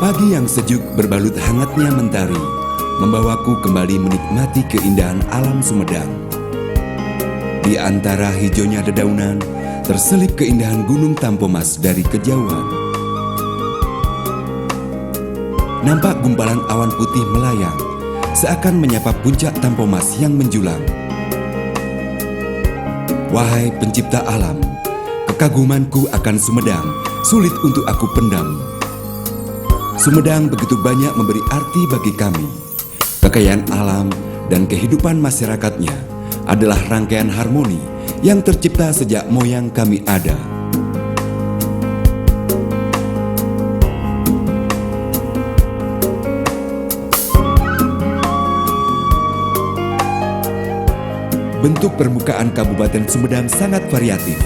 Pagi yang sejuk berbalut hangatnya mentari membawaku kembali menikmati keindahan alam Sumedang. Di antara hijaunya dedaunan, terselip keindahan Gunung Tampomas dari kejauhan. Nampak gumpalan awan putih melayang, seakan menyapa puncak Tampomas yang menjulang. Wahai pencipta alam, kekagumanku akan Sumedang sulit untuk aku pendam. Sumedang begitu banyak memberi arti bagi kami. Kekayaan alam dan kehidupan masyarakatnya adalah rangkaian harmoni yang tercipta sejak moyang kami ada. Bentuk permukaan Kabupaten Sumedang sangat variatif,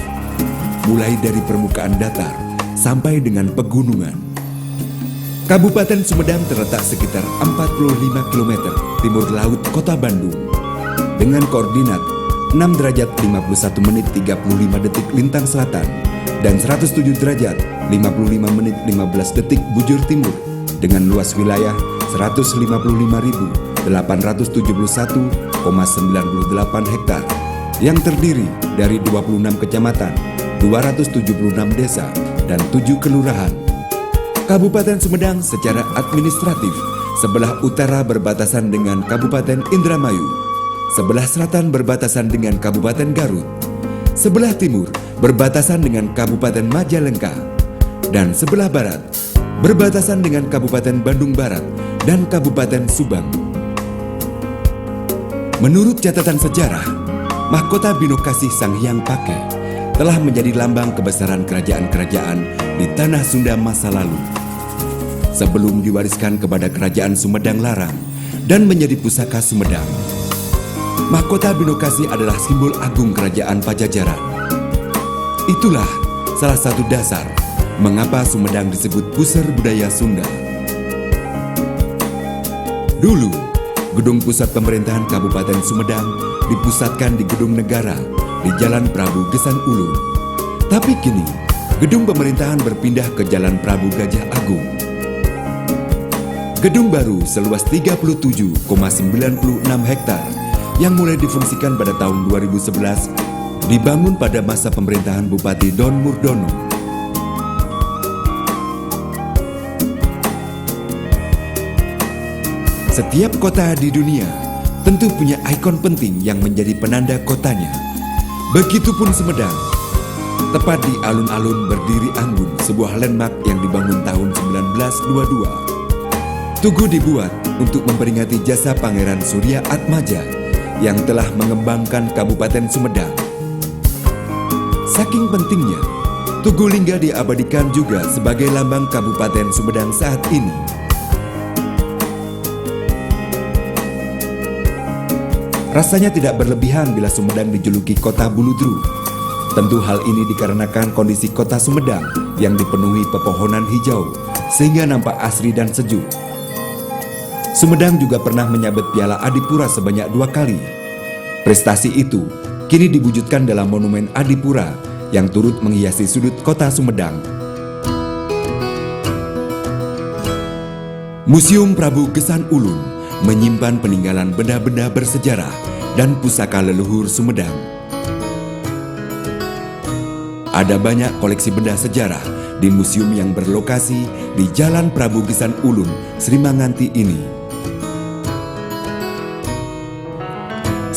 mulai dari permukaan datar sampai dengan pegunungan. Kabupaten Sumedang terletak sekitar 45 km timur laut kota Bandung dengan koordinat 6 derajat 51 menit 35 detik lintang selatan dan 107 derajat 55 menit 15 detik bujur timur dengan luas wilayah 155.871,98 hektar yang terdiri dari 26 kecamatan, 276 desa, dan 7 kelurahan. Kabupaten Sumedang secara administratif sebelah utara berbatasan dengan Kabupaten Indramayu, sebelah selatan berbatasan dengan Kabupaten Garut, sebelah timur berbatasan dengan Kabupaten Majalengka, dan sebelah barat berbatasan dengan Kabupaten Bandung Barat dan Kabupaten Subang. Menurut catatan sejarah, mahkota Binokasi Sang Hyang Pake telah menjadi lambang kebesaran kerajaan-kerajaan di tanah Sunda masa lalu. Sebelum diwariskan kepada Kerajaan Sumedang Larang dan menjadi pusaka Sumedang. Mahkota Binokasi adalah simbol agung Kerajaan Pajajaran. Itulah salah satu dasar mengapa Sumedang disebut pusar budaya Sunda. Dulu, gedung pusat pemerintahan Kabupaten Sumedang dipusatkan di Gedung Negara di Jalan Prabu Gesan Ulun. Tapi kini, gedung pemerintahan berpindah ke Jalan Prabu Gajah Agung. Gedung baru seluas 37,96 hektar yang mulai difungsikan pada tahun 2011 dibangun pada masa pemerintahan Bupati Don Murdono. Setiap kota di dunia tentu punya ikon penting yang menjadi penanda kotanya. Begitupun Sumedang. Tepat di alun-alun berdiri Anggun, sebuah landmark yang dibangun tahun 1922. Tugu dibuat untuk memperingati jasa Pangeran Surya Atmaja yang telah mengembangkan Kabupaten Sumedang. Saking pentingnya, Tugu Lingga diabadikan juga sebagai lambang Kabupaten Sumedang saat ini. Rasanya tidak berlebihan bila Sumedang dijuluki kota Buludru. Tentu hal ini dikarenakan kondisi kota Sumedang yang dipenuhi pepohonan hijau sehingga nampak asri dan sejuk. Sumedang juga pernah menyabet Piala Adipura sebanyak 2 kali. Prestasi itu kini diwujudkan dalam Monumen Adipura yang turut menghiasi sudut kota Sumedang. Museum Prabu Gesan Ulun menyimpan peninggalan benda-benda bersejarah dan pusaka leluhur Sumedang. Ada banyak koleksi benda sejarah di museum yang berlokasi di Jalan Prabu Gesan Ulun, Srimanganti ini.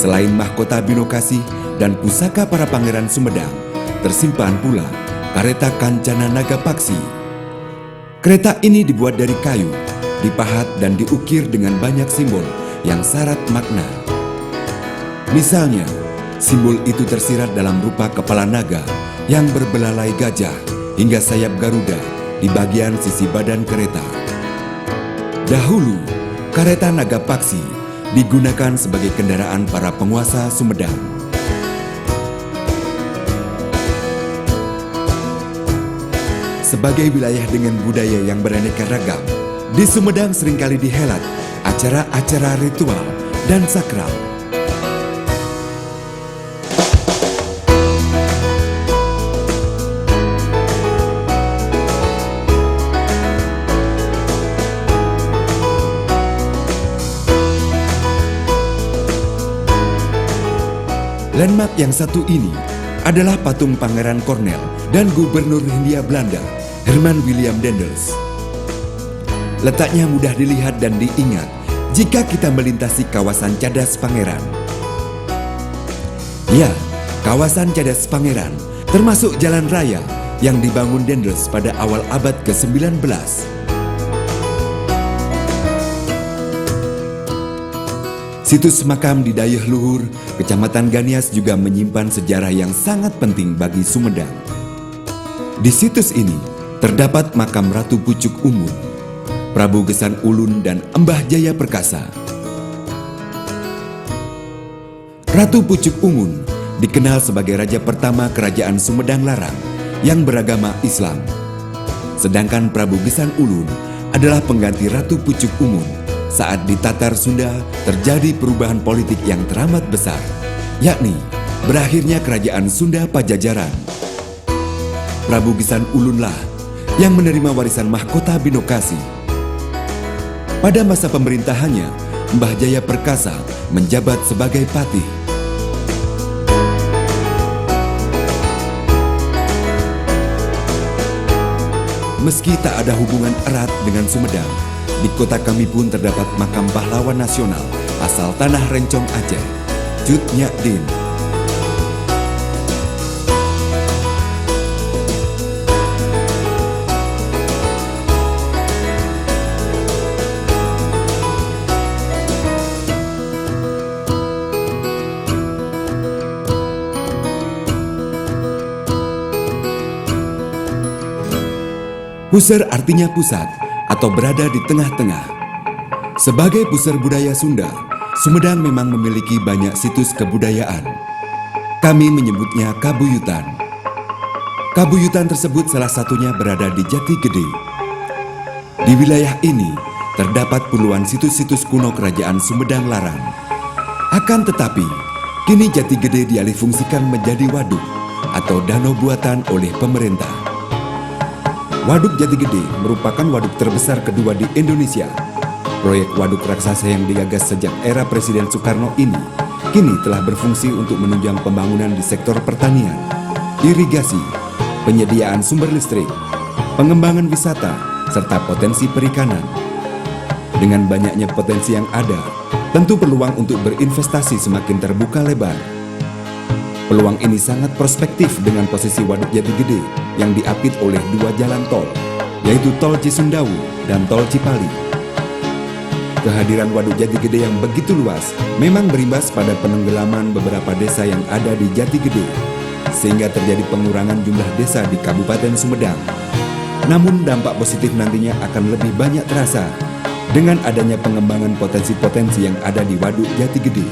Selain mahkota Binokasi dan pusaka para pangeran Sumedang, tersimpan pula kereta Kancana Nagapaksi. Kereta ini dibuat dari kayu, dipahat dan diukir dengan banyak simbol yang syarat makna. Misalnya, simbol itu tersirat dalam rupa kepala naga yang berbelalai gajah hingga sayap Garuda di bagian sisi badan kereta. Dahulu, kereta Nagapaksi digunakan sebagai kendaraan para penguasa Sumedang. Sebagai wilayah dengan budaya yang beraneka ragam, di Sumedang seringkali dihelat acara-acara ritual dan sakral. Landmark yang satu ini adalah patung Pangeran Cornel dan Gubernur Hindia Belanda, Herman William Daendels. Letaknya mudah dilihat dan diingat jika kita melintasi kawasan Cadas Pangeran. Ya, kawasan Cadas Pangeran termasuk jalan raya yang dibangun Daendels pada awal abad ke-19. Situs makam di Dayeuh Luhur, Kecamatan Ganias juga menyimpan sejarah yang sangat penting bagi Sumedang. Di situs ini terdapat makam Ratu Pucuk Umun, Prabu Gesan Ulun dan Embah Jaya Perkasa. Ratu Pucuk Umun dikenal sebagai raja pertama Kerajaan Sumedang Larang yang beragama Islam. Sedangkan Prabu Gesan Ulun adalah pengganti Ratu Pucuk Umun saat di Tatar Sunda terjadi perubahan politik yang teramat besar, yakni berakhirnya Kerajaan Sunda Pajajaran. Prabu Gesan Ulunlah yang menerima warisan mahkota Binokasi. Pada masa pemerintahannya, Mbah Jaya Perkasa menjabat sebagai patih. Meski tak ada hubungan erat dengan Sumedang, di kota kami pun terdapat makam pahlawan nasional asal tanah Rencong Aceh, Cut Nyak Din. Puser artinya pusat atau berada di tengah-tengah. Sebagai pusar budaya Sunda, Sumedang memang memiliki banyak situs kebudayaan. Kami menyebutnya Kabuyutan. Kabuyutan tersebut salah satunya berada di Jati Gede. Di wilayah ini terdapat puluhan situs-situs kuno Kerajaan Sumedang Larang. Akan tetapi, kini Jati Gede dialihfungsikan menjadi waduk atau danau buatan oleh pemerintah. Waduk Jati Gede merupakan waduk terbesar kedua di Indonesia. Proyek waduk raksasa yang digagas sejak era Presiden Soekarno ini kini telah berfungsi untuk menunjang pembangunan di sektor pertanian, irigasi, penyediaan sumber listrik, pengembangan wisata, serta potensi perikanan. Dengan banyaknya potensi yang ada, tentu peluang untuk berinvestasi semakin terbuka lebar. Peluang ini sangat prospektif dengan posisi Waduk Jati Gede yang diapit oleh dua jalan tol, yaitu Tol Cisundawu dan Tol Cipali. Kehadiran Waduk Jati Gede yang begitu luas memang berimbas pada penenggelaman beberapa desa yang ada di Jati Gede, sehingga terjadi pengurangan jumlah desa di Kabupaten Sumedang. Namun dampak positif nantinya akan lebih banyak terasa dengan adanya pengembangan potensi-potensi yang ada di Waduk Jati Gede.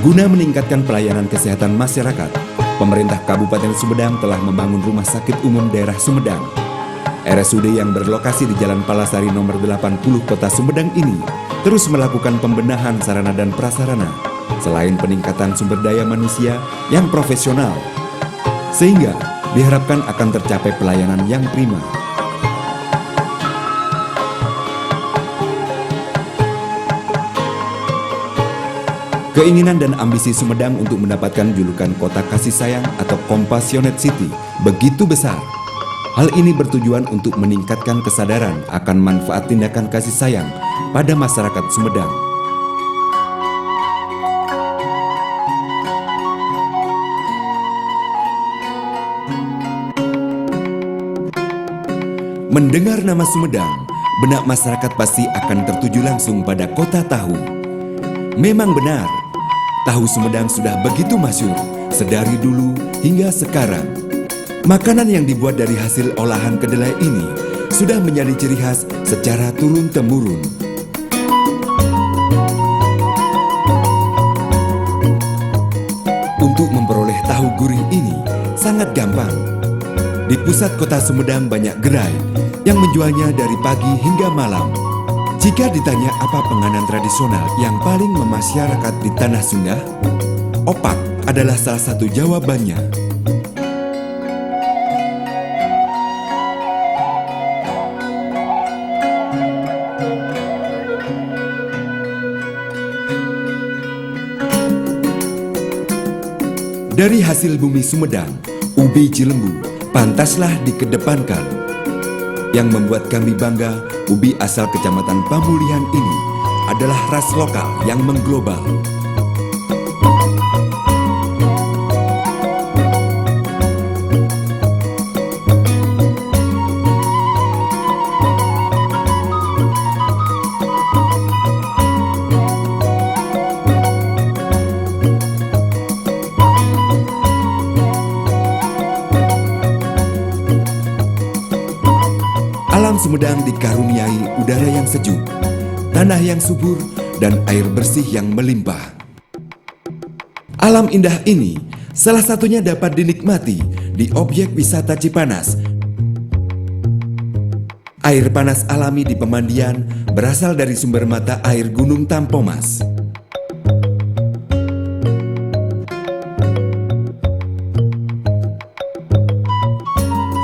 Guna meningkatkan pelayanan kesehatan masyarakat, pemerintah Kabupaten Sumedang telah membangun Rumah Sakit Umum Daerah Sumedang. RSUD yang berlokasi di Jalan Palasari nomor 80 Kota Sumedang ini terus melakukan pembenahan sarana dan prasarana, selain peningkatan sumber daya manusia yang profesional, sehingga diharapkan akan tercapai pelayanan yang prima. Keinginan dan ambisi Sumedang untuk mendapatkan julukan Kota Kasih Sayang atau Compassionate City begitu besar. Hal ini bertujuan untuk meningkatkan kesadaran akan manfaat tindakan kasih sayang pada masyarakat Sumedang. Mendengar nama Sumedang, benak masyarakat pasti akan tertuju langsung pada kota tahu. Memang benar, tahu Sumedang sudah begitu masyhur sedari dulu hingga sekarang. Makanan yang dibuat dari hasil olahan kedelai ini sudah menjadi ciri khas secara turun-temurun. Untuk memperoleh tahu gurih ini sangat gampang. Di pusat kota Sumedang banyak gerai yang menjualnya dari pagi hingga malam. Jika ditanya apa penganan tradisional yang paling memasyarakat di Tanah Sunda, opak adalah salah satu jawabannya. Dari hasil bumi Sumedang, ubi Cilembu pantaslah dikedepankan. Yang membuat kami bangga, ubi asal Kecamatan Pamulihan ini adalah ras lokal yang mengglobal. Alam Sumedang dikaruniai udara yang sejuk, tanah yang subur, dan air bersih yang melimpah. Alam indah ini salah satunya dapat dinikmati di objek wisata Cipanas. Air panas alami di pemandian berasal dari sumber mata air Gunung Tampomas.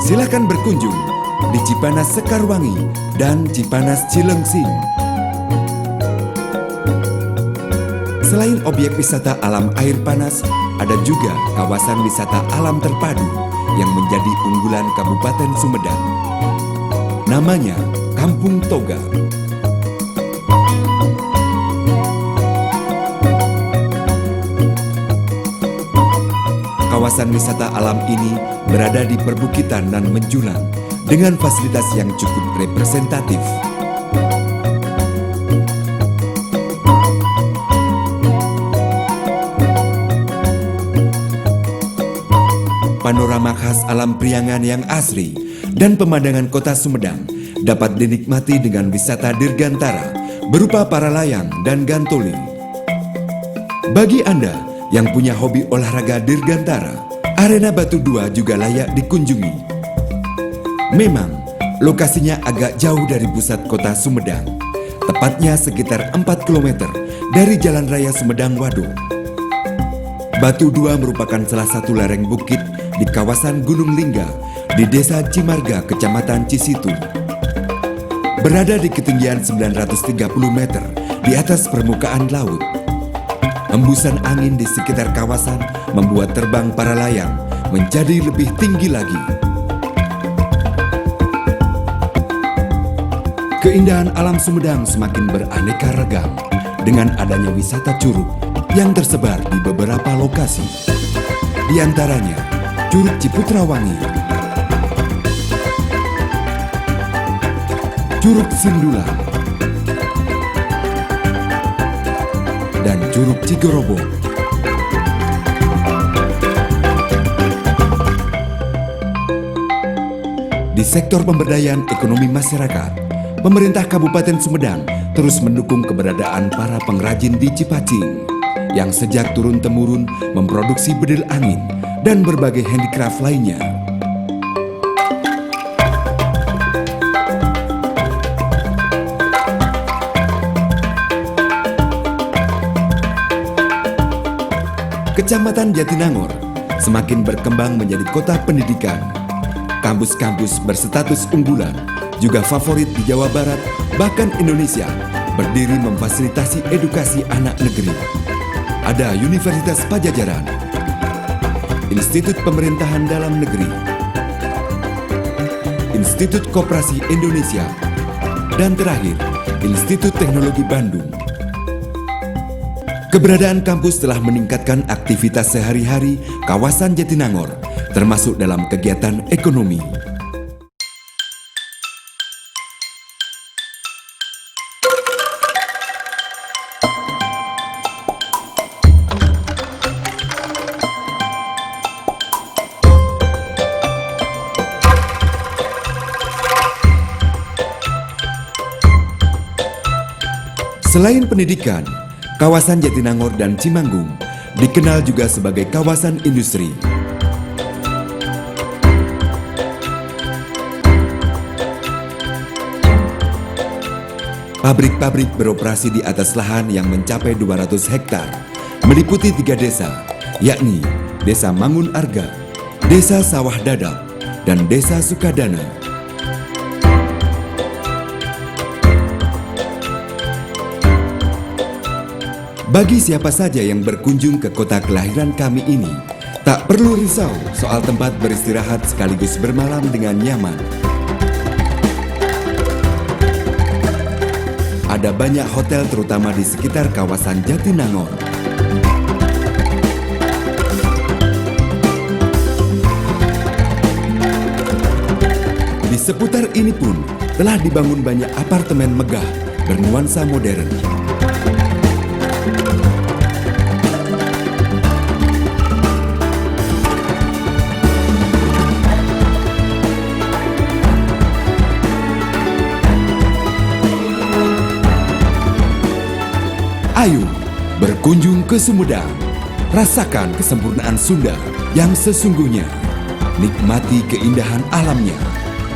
Silakan berkunjung di Cipanas Sekarwangi dan Cipanas Cilengsing. Selain objek wisata alam air panas, ada juga kawasan wisata alam terpadu yang menjadi unggulan Kabupaten Sumedang. Namanya Kampung Toga. Kawasan wisata alam ini berada di perbukitan dan menjulang dengan fasilitas yang cukup representatif. Panorama khas alam Priangan yang asri dan pemandangan kota Sumedang dapat dinikmati dengan wisata dirgantara berupa para layang dan gantoli. Bagi Anda yang punya hobi olahraga dirgantara, arena Batu Dua juga layak dikunjungi. Memang, lokasinya agak jauh dari pusat kota Sumedang, tepatnya sekitar 4 km dari Jalan Raya Sumedang Waduk. Batu Dua merupakan salah satu lereng bukit di kawasan Gunung Lingga di Desa Cimarga, Kecamatan Cisitu. Berada di ketinggian 930 meter di atas permukaan laut. Hembusan angin di sekitar kawasan membuat terbang para layang menjadi lebih tinggi lagi. Keindahan alam Sumedang semakin beraneka ragam dengan adanya wisata curug yang tersebar di beberapa lokasi. Di antaranya Curug Ciputrawangi, Curug Sindula, dan Curug Cigorobo. Di sektor pemberdayaan ekonomi masyarakat, pemerintah Kabupaten Sumedang terus mendukung keberadaan para pengrajin di Cipacing yang sejak turun-temurun memproduksi bedil angin dan berbagai handicraft lainnya. Kecamatan Jatinangor semakin berkembang menjadi kota pendidikan. Kampus-kampus berstatus unggulan juga favorit di Jawa Barat, bahkan Indonesia, berdiri memfasilitasi edukasi anak negeri. Ada Universitas Pajajaran, Institut Pemerintahan Dalam Negeri, Institut Koperasi Indonesia, dan terakhir, Institut Teknologi Bandung. Keberadaan kampus telah meningkatkan aktivitas sehari-hari kawasan Jatinangor, termasuk dalam kegiatan ekonomi. Selain pendidikan, kawasan Jatinangor dan Cimanggung dikenal juga sebagai kawasan industri. Pabrik-pabrik beroperasi di atas lahan yang mencapai 200 hektar, meliputi 3 desa, yakni Desa Mangun Arga, Desa Sawah Dadap, dan Desa Sukadana. Bagi siapa saja yang berkunjung ke kota kelahiran kami ini, Tak perlu risau soal tempat beristirahat sekaligus bermalam dengan nyaman. Ada banyak hotel terutama di sekitar kawasan Jatinangor. Di seputar ini pun telah dibangun banyak apartemen megah bernuansa modern. Ayo berkunjung ke Sumedang, rasakan kesempurnaan Sunda yang sesungguhnya, nikmati keindahan alamnya,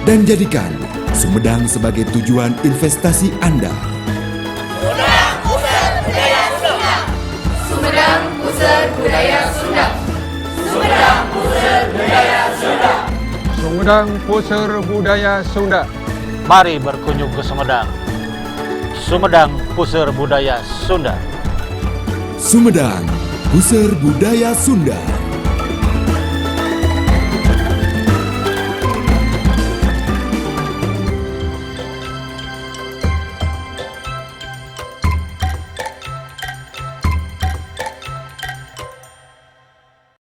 dan jadikan Sumedang sebagai tujuan investasi Anda. Sumedang Pusat Budaya Sunda. Sumedang Pusat Budaya Sunda. Sumedang Pusat Budaya Sunda. Sumedang Pusat Budaya Sunda. Mari berkunjung ke Sumedang. Sumedang Pusat Budaya Sunda. Sumedang, Pusat Budaya Sunda.